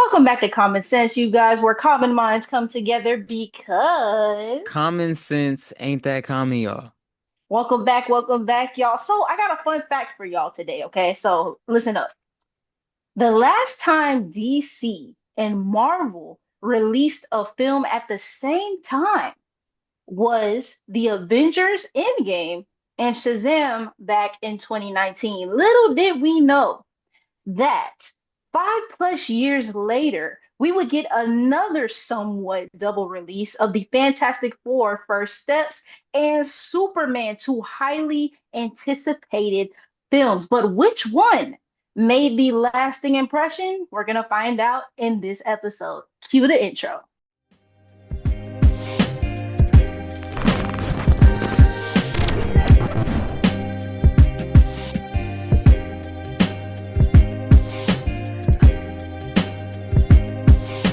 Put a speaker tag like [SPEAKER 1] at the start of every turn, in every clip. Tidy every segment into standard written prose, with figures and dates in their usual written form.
[SPEAKER 1] Welcome back to Common Sense, you guys, where common minds come together because.
[SPEAKER 2] Common sense ain't that common, y'all.
[SPEAKER 1] Welcome back, y'all. So, I got a fun fact for y'all today, okay? So, listen up. The last time DC and Marvel released a film at the same time was The Avengers Endgame and Shazam back in 2019. Little did we know that 5 plus years later, we would get another somewhat double release of the Fantastic Four First Steps and Superman, two highly anticipated films. But which one made the lasting impression? We're going to find out in this episode. Cue the intro.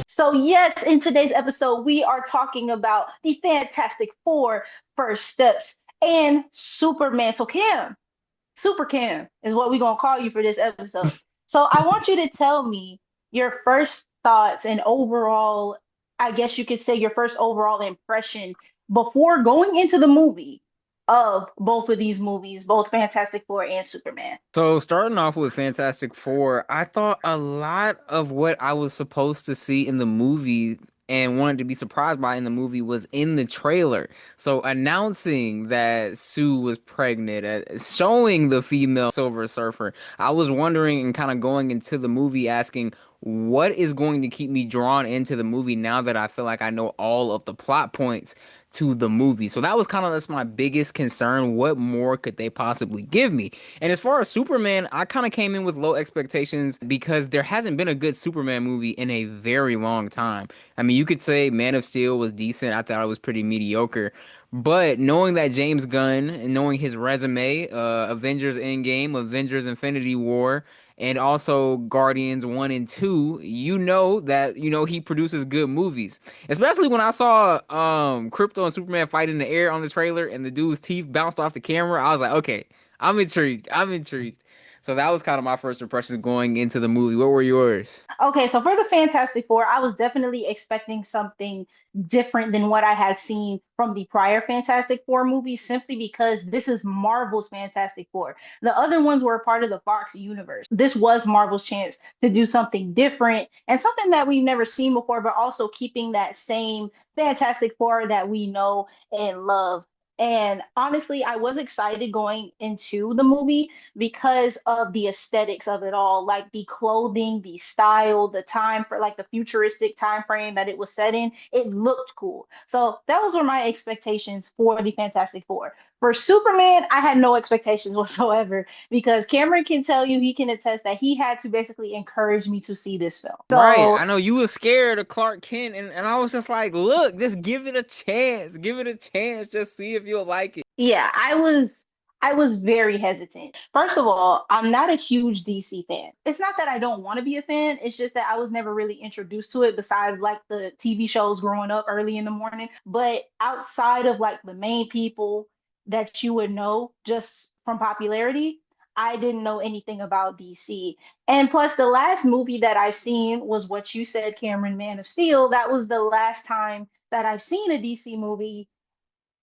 [SPEAKER 1] So, yes, in today's episode, we are talking about the Fantastic Four First Steps and Superman. So, Cam, Super Cam is what we're going to call you for this episode. So, I want you to tell me your first thoughts and overall, I guess you could say your first overall impression before going into the movie of both of these movies, both Fantastic Four and Superman.
[SPEAKER 2] So starting off with Fantastic Four, I thought a lot of what I was supposed to see in the movie and wanted to be surprised by in the movie was in the trailer. So announcing that Sue was pregnant, showing the female Silver Surfer, I was wondering and kind of going into the movie asking, what is going to keep me drawn into the movie now that I feel like I know all of the plot points to the movie? So that was kind of just my biggest concern. What more could they possibly give me? And as far as Superman, I kind of came in with low expectations because there hasn't been a good Superman movie in a very long time. I mean, you could say Man of Steel was decent. I thought it was pretty mediocre. But knowing that James Gunn and knowing his resume, Avengers Endgame, Avengers Infinity War, and also Guardians 1 and 2, you know that, he produces good movies. Especially when I saw Krypto and Superman fight in the air on the trailer and the dude's teeth bounced off the camera, I was like, okay, I'm intrigued. I'm intrigued. So that was kind of my first impressions going into the movie. What were yours?
[SPEAKER 1] Okay, so for the Fantastic Four, I was definitely expecting something different than what I had seen from the prior Fantastic Four movies, simply because this is Marvel's Fantastic Four. The other ones were a part of the Fox universe. This was Marvel's chance to do something different and something that we've never seen before, but also keeping that same Fantastic Four that we know and love. And honestly, I was excited going into the movie because of the aesthetics of it all, like the clothing, the style, the time for like the futuristic time frame that it was set in. It looked cool. So that was were my expectations for the Fantastic Four. For Superman, I had no expectations whatsoever because Cameron can tell you, he can attest that he had to basically encourage me to see this film.
[SPEAKER 2] Right.
[SPEAKER 1] So
[SPEAKER 2] I know you were scared of Clark Kent, and I was just like, look, just give it a chance. Give it a chance. Just see if you'll like it.
[SPEAKER 1] yeah, I was very hesitant. First of all, I'm not a huge DC fan. It's not that I don't want to be a fan, it's just that I was never really introduced to it besides like the TV shows growing up early in the morning. But outside of like the main people that you would know just from popularity, I didn't know anything about DC. And plus, the last movie that I've seen was what you said, Cameron, Man of Steel. That was the last time that I've seen a DC movie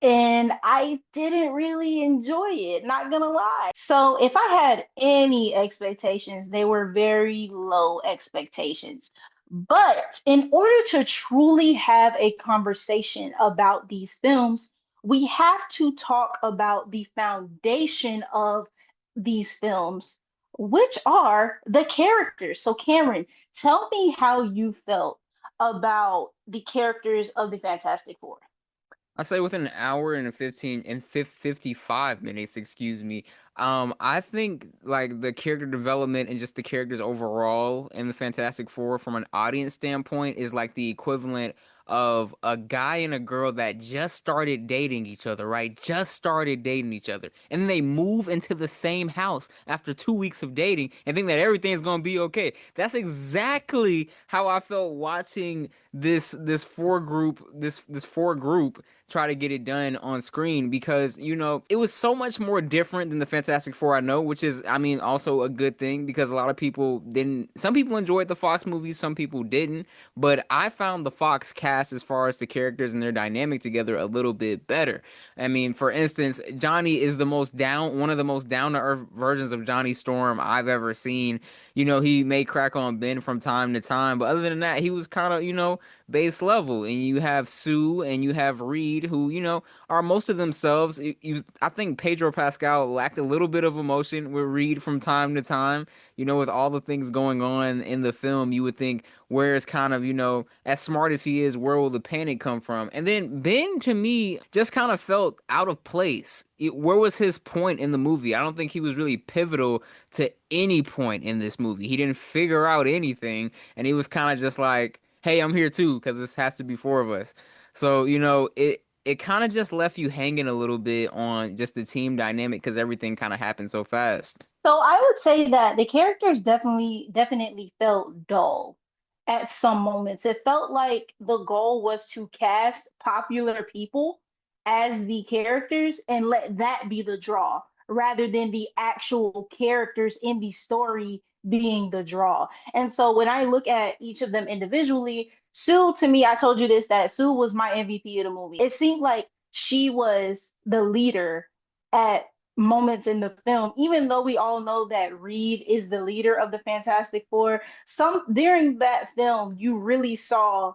[SPEAKER 1] and I didn't really enjoy it, not gonna lie. So if I had any expectations, they were very low expectations. But in order to truly have a conversation about these films, we have to talk about the foundation of these films, which are the characters. So Cameron, tell me how you felt about the characters of the Fantastic Four.
[SPEAKER 2] I say within an hour and 55 minutes, excuse me. I think like the character development and just the characters overall in the Fantastic Four from an audience standpoint is like the equivalent of a guy and a girl that just started dating each other, right? Just started dating each other. And then they move into the same house after 2 weeks of dating and think that everything's gonna be okay. That's exactly how I felt watching this four group try to get it done on screen, because it was so much more different than the Fantastic Four I know, which is, I mean, also a good thing, because a lot of people didn't, some people enjoyed the Fox movies, some people didn't, but I found the Fox cast, as far as the characters and their dynamic together, a little bit better. I mean, for instance, Johnny is one of the most down to earth versions of Johnny Storm I've ever seen. He may crack on Ben from time to time, but other than that, he was kind of, base level. And you have Sue and you have Reed, who, are most of themselves. I think Pedro Pascal lacked a little bit of emotion with Reed from time to time. With all the things going on in the film, you would think, where is kind of, as smart as he is, where will the panic come from? And then Ben, to me, just kind of felt out of place. Where was his point in the movie? I don't think he was really pivotal to any point in this movie. He didn't figure out anything, and he was kind of just like, hey, I'm here too, because this has to be four of us. So, it kind of just left you hanging a little bit on just the team dynamic, because everything kind of happened so fast.
[SPEAKER 1] So I would say that the characters definitely felt dull at some moments. It felt like the goal was to cast popular people as the characters and let that be the draw rather than the actual characters in the story being the draw. And so when I look at each of them individually, Sue, to me, I told you this, that Sue was my MVP of the movie. It seemed like she was the leader at moments in the film, even though we all know that Reed is the leader of the Fantastic Four. Some during that film, you really saw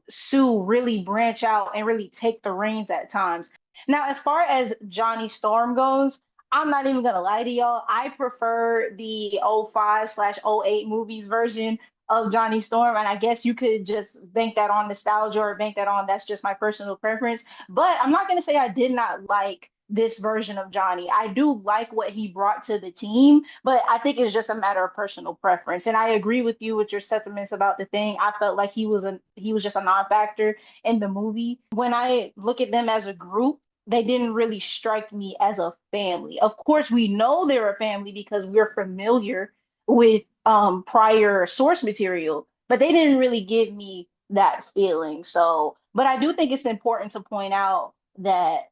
[SPEAKER 1] Sue really branch out and really take the reins at times. Now, as far as Johnny Storm goes, I'm not even gonna lie to y'all. I prefer the '05/'08 movies version of Johnny Storm, and I guess you could just bank that on nostalgia or bank that on that's just my personal preference. But I'm not gonna say I did not like this version of Johnny. I do like what he brought to the team, but I think it's just a matter of personal preference. And I agree with you with your sentiments about the thing. I felt like he was just a non-factor in the movie. When I look at them as a group, they didn't really strike me as a family. Of course, we know they're a family because we're familiar with prior source material, but they didn't really give me that feeling. So, but I do think it's important to point out that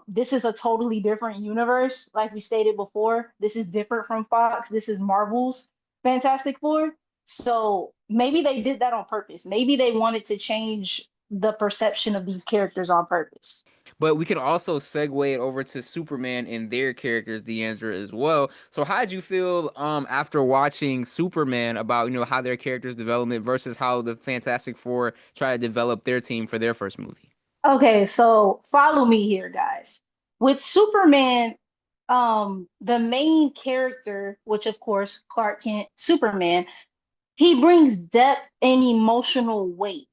[SPEAKER 1] this is a totally different universe. Like we stated before, this is different from Fox. This is Marvel's Fantastic Four. So maybe they did that on purpose. Maybe they wanted to change the perception of these characters on purpose.
[SPEAKER 2] But we can also segue it over to Superman and their characters, Deandra, as well. So how did you feel after watching Superman, about, how their characters development versus how the Fantastic Four try to develop their team for their first movie?
[SPEAKER 1] Okay, so follow me here, guys. With Superman, the main character, which of course Clark Kent, Superman, he brings depth and emotional weight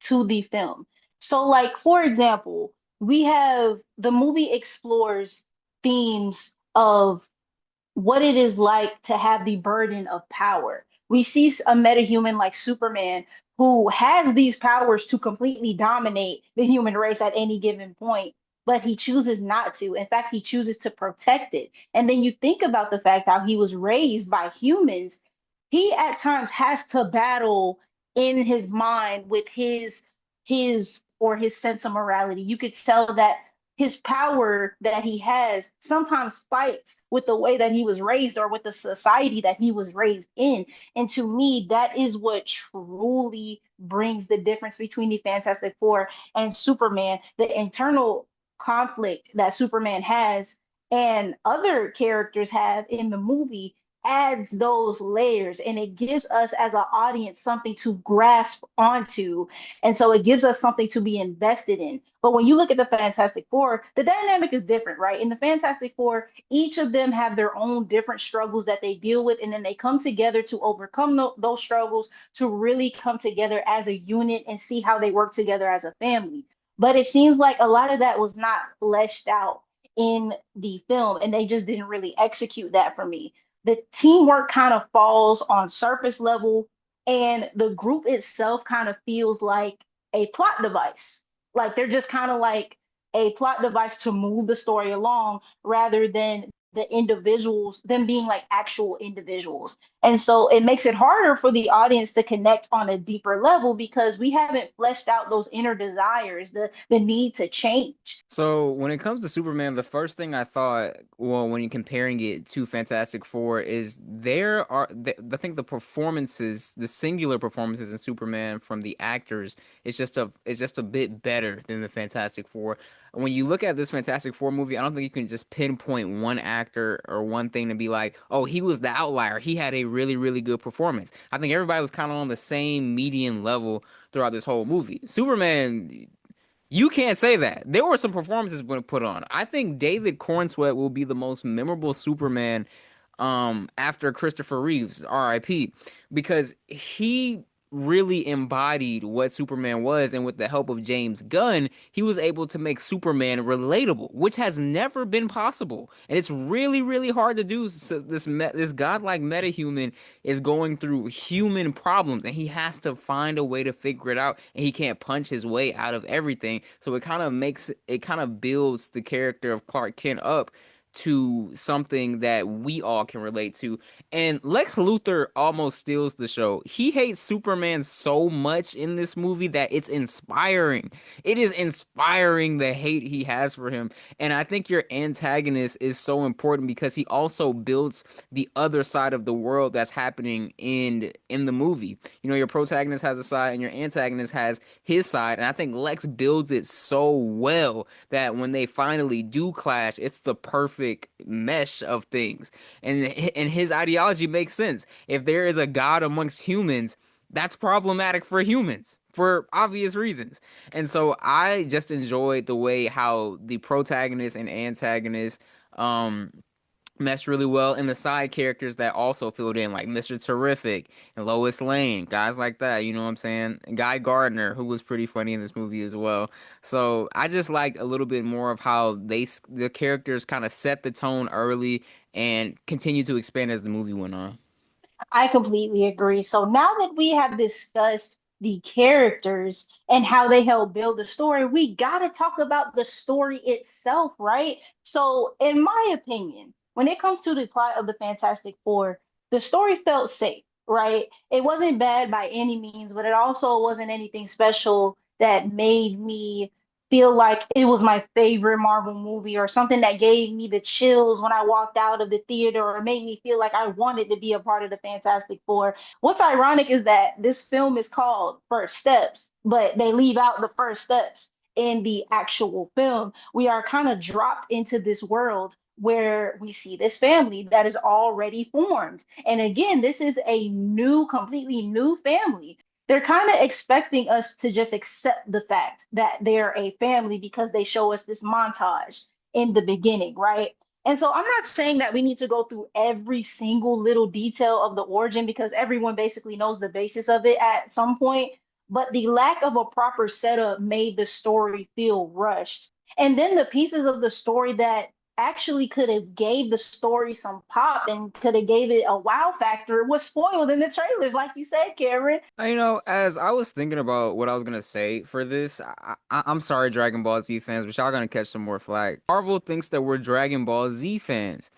[SPEAKER 1] to the film. So, like, for example, we have the movie explores themes of what it is like to have the burden of power. We see a metahuman like Superman who has these powers to completely dominate the human race at any given point, but he chooses not to. In fact, he chooses to protect it. And then you think about the fact how he was raised by humans. He at times has to battle in his mind with his sense of morality. You could tell that his power that he has sometimes fights with the way that he was raised or with the society that he was raised in. And to me, that is what truly brings the difference between the Fantastic Four and Superman, the internal conflict that Superman has and other characters have in the movie adds those layers and it gives us as an audience something to grasp onto, and so it gives us something to be invested in. But when you look at the Fantastic Four, the dynamic is different, right? In the Fantastic Four, each of them have their own different struggles that they deal with, and then they come together to overcome those struggles to really come together as a unit and see how they work together as a family. But it seems like a lot of that was not fleshed out in the film, and they just didn't really execute that for me. The teamwork kind of falls on surface level, and the group itself kind of feels like a plot device. Like they're just kind of like a plot device to move the story along rather than the individuals, them being like actual individuals. And so it makes it harder for the audience to connect on a deeper level because we haven't fleshed out those inner desires, the need to change.
[SPEAKER 2] So when it comes to Superman, the first thing I thought, well, when you're comparing it to Fantastic Four, is I think the performances, the singular performances in Superman from the actors, it's just a bit better than the Fantastic Four. When you look at this Fantastic Four movie, I don't think you can just pinpoint one actor or one thing to be like, oh, he was the outlier. He had a really, really good performance. I think everybody was kind of on the same median level throughout this whole movie. Superman. You can't say that. There were some performances been put on. I think David Cornsweet will be the most memorable Superman after Christopher Reeves, RIP, because he really embodied what Superman was, and with the help of James Gunn, he was able to make Superman relatable, which has never been possible. And it's really, really hard to do. So this godlike metahuman is going through human problems, and he has to find a way to figure it out, and he can't punch his way out of everything. So it kind of builds the character of Clark Kent up to something that we all can relate to. And Lex Luthor almost steals the show. He hates Superman so much in this movie that it's inspiring. It is inspiring the hate he has for him. And I think your antagonist is so important because he also builds the other side of the world that's happening in the movie. You know, your protagonist has a side and your antagonist has his side. And I think Lex builds it so well that when they finally do clash, it's the perfect mesh of things. And his ideology makes sense. If there is a God amongst humans, that's problematic for humans for obvious reasons. And so I just enjoyed the way how the protagonist and antagonist um meshed really well, and the side characters that also filled in, like Mr. Terrific and Lois Lane, guys like that, you know what I'm saying? And Guy Gardner, who was pretty funny in this movie as well. So I just like a little bit more of how the characters kind of set the tone early and continue to expand as the movie went on.
[SPEAKER 1] I completely agree. So now that we have discussed the characters and how they help build the story, we got to talk about the story itself, right? So, in my opinion, when it comes to the plot of the Fantastic Four, the story felt safe, right? It wasn't bad by any means, but it also wasn't anything special that made me feel like it was my favorite Marvel movie or something that gave me the chills when I walked out of the theater or made me feel like I wanted to be a part of the Fantastic Four. What's ironic is that this film is called First Steps, but they leave out the first steps in the actual film. We are kind of dropped into this world where we see this family that is already formed. And again, this is a new, completely new family. They're kind of expecting us to just accept the fact that they're a family because they show us this montage in the beginning, right? And so I'm not saying that we need to go through every single little detail of the origin because everyone basically knows the basis of it at some point. But the lack of a proper setup made the story feel rushed. And then the pieces of the story that actually could have gave the story some pop and could have gave it a wow factor was spoiled in the trailers, like you said, Cameron.
[SPEAKER 2] You know, as I was thinking about what I was gonna say for this, I'm sorry, Dragon Ball Z fans, but y'all gonna catch some more flack. Marvel thinks that we're Dragon Ball Z fans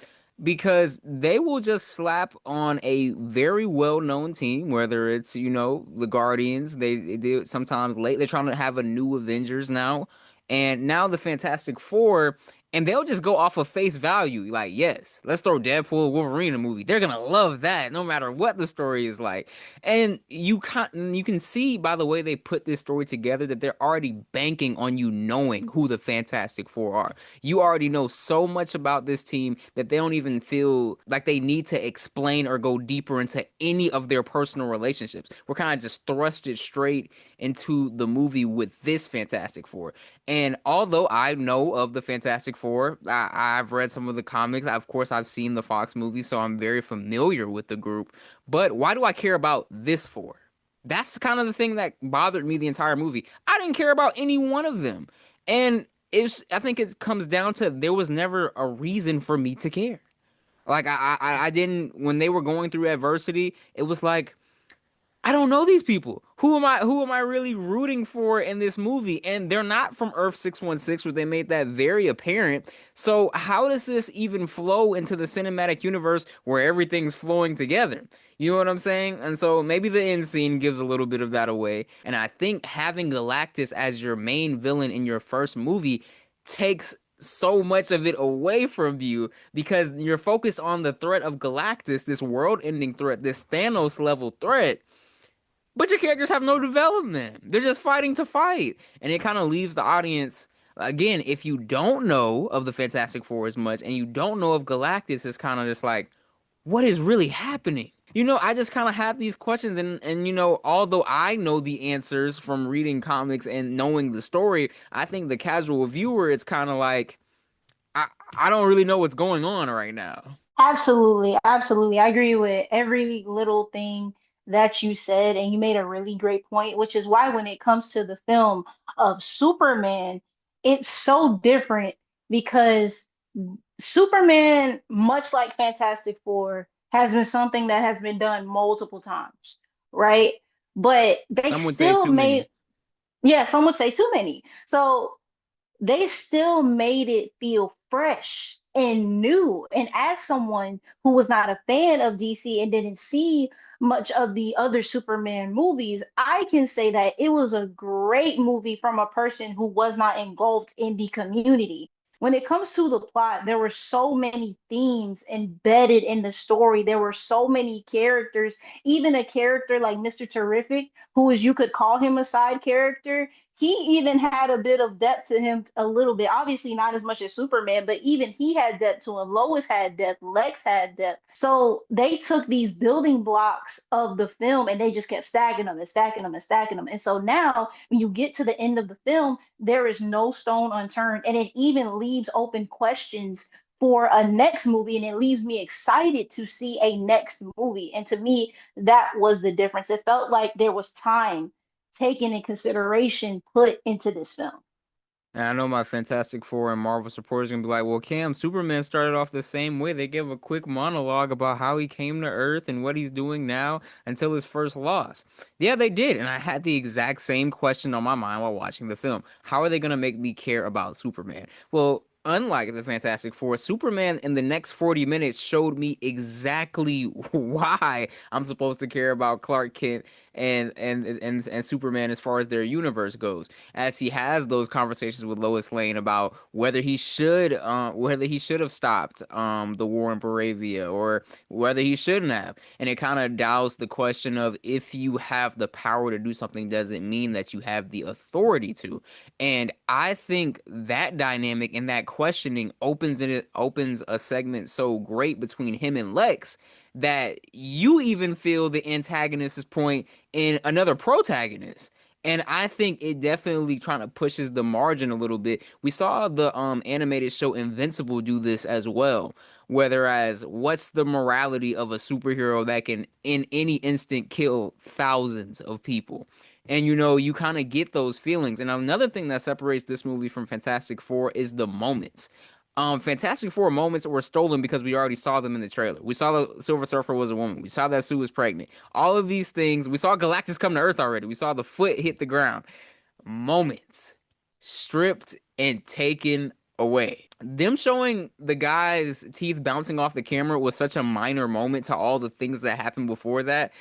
[SPEAKER 2] because they will just slap on a very well-known team, whether it's, you know, the Guardians. They do sometimes late. They're trying to have a new Avengers now, and now the Fantastic Four. And they'll just go off of face value. Like, yes, let's throw Deadpool, Wolverine in a movie. They're gonna love that, no matter what the story is like. And you can see by the way they put this story together that they're already banking on you knowing who the Fantastic Four are. You already know so much about this team that they don't even feel like they need to explain or go deeper into any of their personal relationships. We're kind of just thrusted straight into the movie with this Fantastic Four. And although I know of the Fantastic Four, I've read some of the comics. Of course, I've seen the Fox movies, so I'm very familiar with the group. But why do I care about this for? That's kind of the thing that bothered me the entire movie. I didn't care about any one of them. And I think it comes down to there was never a reason for me to care. Like I didn't when they were going through adversity, it was like I don't know these people. who am I really rooting for in this movie? And they're not from Earth 616, where they made that very apparent. So how does this even flow into the cinematic universe where everything's flowing together? You know what I'm saying? And so maybe the end scene gives a little bit of that away. And I think having Galactus as your main villain in your first movie takes so much of it away from you because you're focused on the threat of Galactus, this world-ending threat, this Thanos level threat. But your characters have no development. They're just fighting to fight. And it kind of leaves the audience, again, if you don't know of the Fantastic Four as much and you don't know of Galactus, it's kind of just like, what is really happening? I just kind of have these questions and although I know the answers from reading comics and knowing the story, I think the casual viewer, it's kind of like, I, I don't really know what's going on right now.
[SPEAKER 1] Absolutely, absolutely. I agree with every little thing that you said, and you made a really great point, which is why when it comes to the film of Superman, it's so different because Superman, much like Fantastic Four, has been something that has been done multiple times, right? But they
[SPEAKER 2] Some would say
[SPEAKER 1] still
[SPEAKER 2] too many.
[SPEAKER 1] made, yeah, some would say too many. So they still made it feel fresh and new. And as someone who was not a fan of DC and didn't see much of the other Superman movies, I can say that it was a great movie from a person who was not engulfed in the community. When it comes to the plot, there were so many themes embedded in the story. There were so many characters, even a character like Mr. Terrific, who is you could call him a side character. He even had a bit of depth to him a little bit. Obviously, not as much as Superman, but even he had depth to him. Lois had depth, Lex had depth. So they took these building blocks of the film and they just kept stacking them and stacking them and stacking them. And so now, when you get to the end of the film, there is no stone unturned. And it even leaves open questions for a next movie. And it leaves me excited to see a next movie. And to me, that was the difference. It felt like there was time taken in consideration put into this film.
[SPEAKER 2] And I know my Fantastic Four and Marvel supporters gonna be like, well, Cam, Superman started off the same way. They give a quick monologue about how he came to Earth and what he's doing now until his first loss. Yeah, they did. And I had the exact same question on my mind while watching the film. How are they gonna make me care about Superman? Well, unlike the Fantastic Four, Superman in the next 40 minutes showed me exactly why I'm supposed to care about Clark Kent and Superman as far as their universe goes, as he has those conversations with Lois Lane about whether he should have stopped the war in Baravia or whether he shouldn't have. And it kind of dials the question of if you have the power to do something, does it mean that you have the authority to? And I think that dynamic and that questioning opens a segment so great between him and Lex that you even feel the antagonist's point in another protagonist. And I think it definitely trying to pushes the margin a little bit. We saw the animated show Invincible do this as well. Whereas, what's the morality of a superhero that can in any instant kill thousands of people? And you kind of get those feelings. And another thing that separates this movie from Fantastic Four is the moments. Fantastic Four moments were stolen because we already saw them in the trailer. We saw the Silver Surfer was a woman. We saw that Sue was pregnant. All of these things. We saw Galactus come to Earth already. We saw the foot hit the ground. Moments stripped and taken away. Them showing the guy's teeth bouncing off the camera was such a minor moment to all the things that happened before that.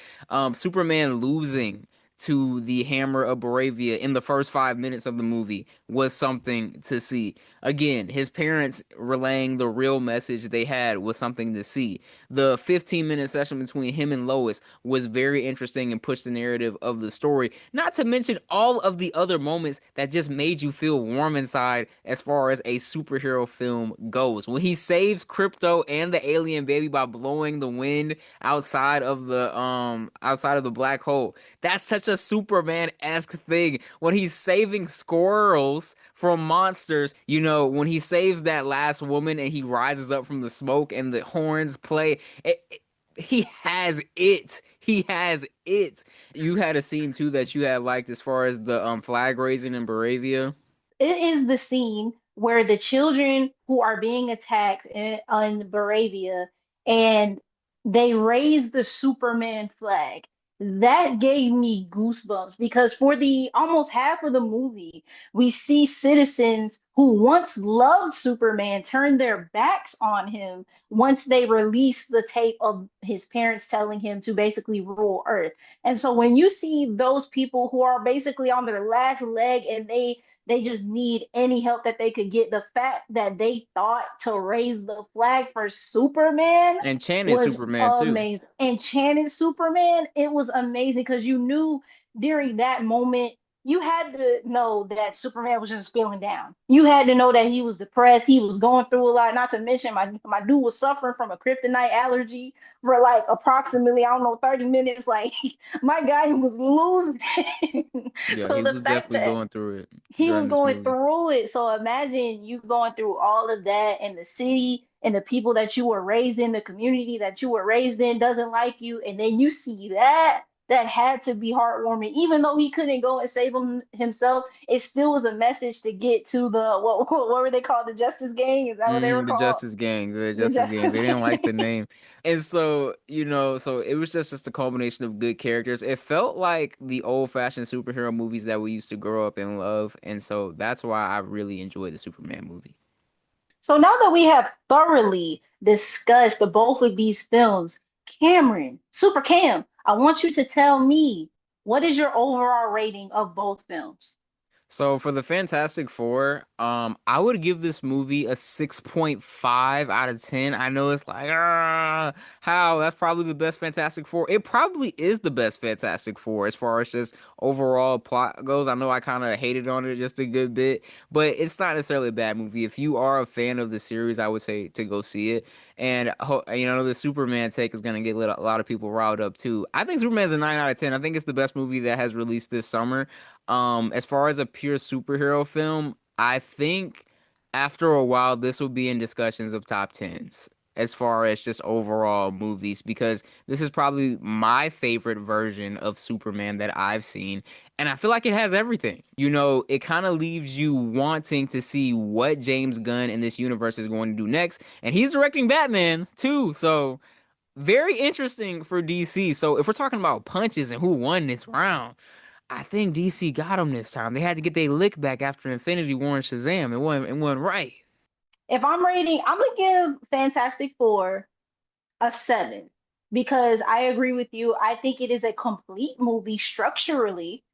[SPEAKER 2] Superman losing to the Hammer of Baravia in the first 5 minutes of the movie was something to see. Again, his parents relaying the real message they had was something to see. The 15-minute session between him and Lois was very interesting and pushed the narrative of the story. Not to mention all of the other moments that just made you feel warm inside as far as a superhero film goes. When he saves Crypto and the alien baby by blowing the wind outside of the black hole. That's such a Superman-esque thing. When he's saving squirrels from monsters, when he saves that last woman and he rises up from the smoke and the horns play, he has it. He has it. You had a scene too that you had liked as far as the flag raising in Baravia.
[SPEAKER 1] It is the scene where the children who are being attacked in Baravia and they raise the Superman flag. that gave me goosebumps because for the almost half of the movie, we see citizens who once loved Superman turn their backs on him once they release the tape of his parents telling him to basically rule Earth. And so when you see those people who are basically on their last leg and they just need any help that they could get, the fact that they thought to raise the flag for Superman
[SPEAKER 2] And Channing
[SPEAKER 1] was
[SPEAKER 2] Superman too.
[SPEAKER 1] amazing. Enchanted Superman, it was amazing because you knew during that moment, you had to know that Superman was just feeling down. You had to know that he was depressed. He was going through a lot. Not to mention, my dude was suffering from a kryptonite allergy for like approximately, I don't know, 30 minutes. Like, my guy was losing it.
[SPEAKER 2] Yeah,
[SPEAKER 1] So
[SPEAKER 2] he
[SPEAKER 1] the
[SPEAKER 2] was
[SPEAKER 1] fact
[SPEAKER 2] definitely
[SPEAKER 1] that
[SPEAKER 2] going through it
[SPEAKER 1] he was
[SPEAKER 2] during this
[SPEAKER 1] going
[SPEAKER 2] movie.
[SPEAKER 1] through it. So imagine you going through all of that and the city and the people that you were raised in, the community that you were raised in doesn't like you. And then you see that. That had to be heartwarming. Even though he couldn't go and save himself, it still was a message to get to the what were they called? The Justice Gang? Is that what they were
[SPEAKER 2] The
[SPEAKER 1] called?
[SPEAKER 2] Justice Gang, the
[SPEAKER 1] The
[SPEAKER 2] Justice Gang. They
[SPEAKER 1] Justice
[SPEAKER 2] didn't like the
[SPEAKER 1] Gang.
[SPEAKER 2] name, and so so it was just a culmination of good characters. It felt like the old-fashioned superhero movies that we used to grow up and love, and so that's why I really enjoyed the Superman movie.
[SPEAKER 1] So now that we have thoroughly discussed the both of these films, Cameron, Super Cam, I want you to tell me what is your overall rating of both films?
[SPEAKER 2] So for the Fantastic Four, I would give this movie a 6.5 out of 10. I know it's like, how? That's probably the best Fantastic Four. It probably is the best Fantastic Four as far as just overall plot goes. I know I kind of hated on it just a good bit, but it's not necessarily a bad movie. If you are a fan of the series, I would say to go see it. And the Superman take is gonna get a lot of people riled up too. I think Superman's a 9 out of 10. I think it's the best movie that has released this summer. As far as a pure superhero film, I think after a while this will be in discussions of top tens as far as just overall movies because this is probably my favorite version of Superman that I've seen. And I feel like it has everything. It kind of leaves you wanting to see what James Gunn in this universe is going to do next. And he's directing Batman too. So very interesting for DC. So if we're talking about punches and who won this round, I think DC got them this time. They had to get their lick back after Infinity War and Shazam. It wasn't right.
[SPEAKER 1] If I'm rating, I'm gonna give Fantastic Four a 7 because I agree with you. I think it is a complete movie structurally.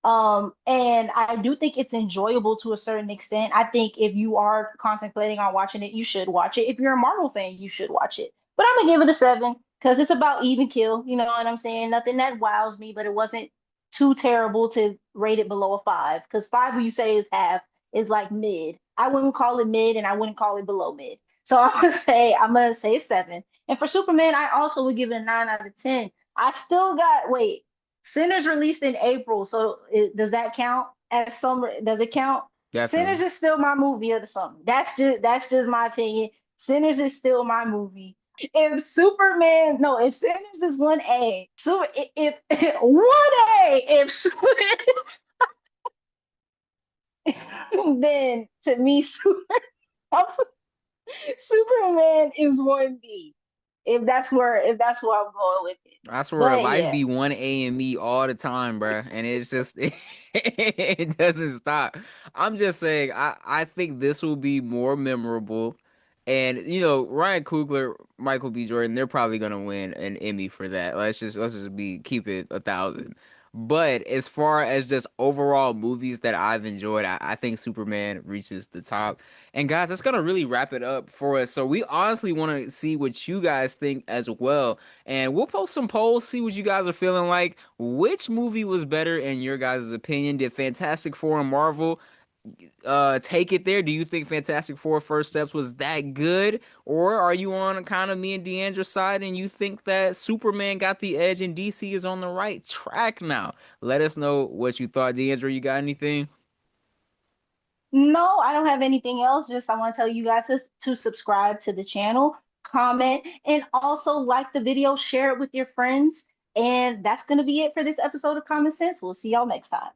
[SPEAKER 1] And I do think it's enjoyable to a certain extent. I think if you are contemplating on watching it, you should watch it. If you're a Marvel fan, you should watch it. But I'm gonna give it a 7 because it's about even kill. You know what I'm saying? Nothing that wows me, but it wasn't too terrible to rate it below a 5. Because 5, when you say is half, is like mid. I wouldn't call it mid, and I wouldn't call it below mid. So I'm gonna say 7. And for Superman, I also would give it a 9 out of 10. I still got wait. Sinners released in April, so does that count as summer? Does it count? Sinners
[SPEAKER 2] Definitely.
[SPEAKER 1] is still my movie of the summer. That's just my opinion. Sinners is still my movie. If Sinners is 1A, so if 1A, if then to me, Superman is 1B. If that's where I'm going with it.
[SPEAKER 2] I swear,
[SPEAKER 1] But
[SPEAKER 2] life
[SPEAKER 1] yeah.
[SPEAKER 2] be one A and me all the time, bruh. And it's just it doesn't stop. I'm just saying, I think this will be more memorable. And Ryan Coogler, Michael B. Jordan, they're probably gonna win an Emmy for that. Let's just keep it 1,000. But as far as just overall movies that I've enjoyed, I think Superman reaches the top. And guys, that's gonna really wrap it up for us. So we honestly want to see what you guys think as well. And we'll post some polls, see what you guys are feeling like. Which movie was better in your guys' opinion? Did Fantastic Four and Marvel take it there? Do you think Fantastic Four First Steps was that good? Or are you on kind of me and Deandra's side and you think that Superman got the edge and DC is on the right track now? Let us know what you thought. Deandra, you got anything?
[SPEAKER 1] No, I don't have anything else. Just I want to tell you guys to subscribe to the channel, comment, and also like the video, share it with your friends. And that's going to be it for this episode of Common Sense. We'll see y'all next time.